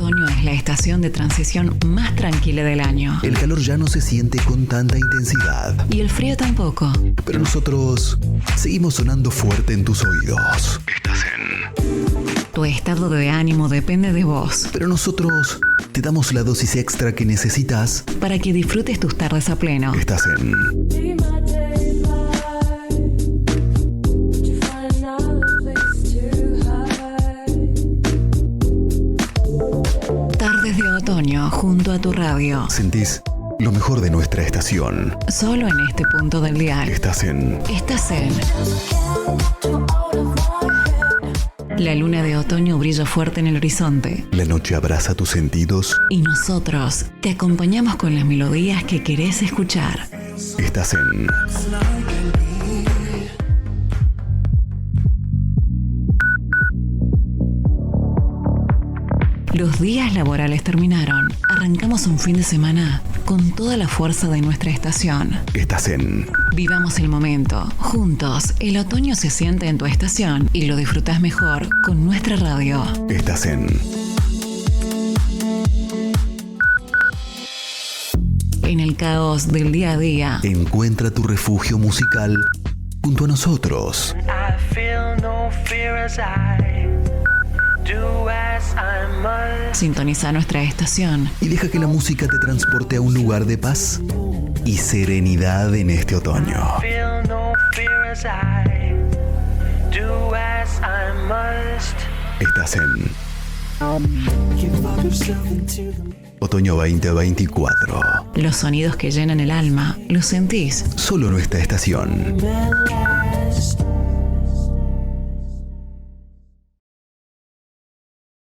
otoño es la estación de transición más tranquila del año. El calor ya no se siente con tanta intensidad. Y el frío tampoco. Pero nosotros seguimos sonando fuerte en tus oídos. Estás en... Tu estado de ánimo depende de vos. Pero nosotros te damos la dosis extra que necesitas para que disfrutes tus tardes a pleno. Estás en... Tardes de otoño junto a tu radio. Sentís lo mejor de nuestra estación. Solo en este punto del dial. Estás en... La luna de otoño brilla fuerte en el horizonte. La noche abraza tus sentidos. Y nosotros te acompañamos con las melodías que querés escuchar. Estás en... Los días laborales terminaron. Arrancamos un fin de semana con toda la fuerza de nuestra estación. Estás en... Vivamos el momento. Juntos, el otoño se siente en tu estación y lo disfrutás mejor con nuestra radio. Estás en... En el caos del día a día. Encuentra tu refugio musical junto a nosotros. Sintoniza nuestra estación y deja que la música te transporte a un lugar de paz y serenidad en este otoño. Estás en Otoño 2024. Los sonidos que llenan el alma, los sentís. Solo nuestra estación.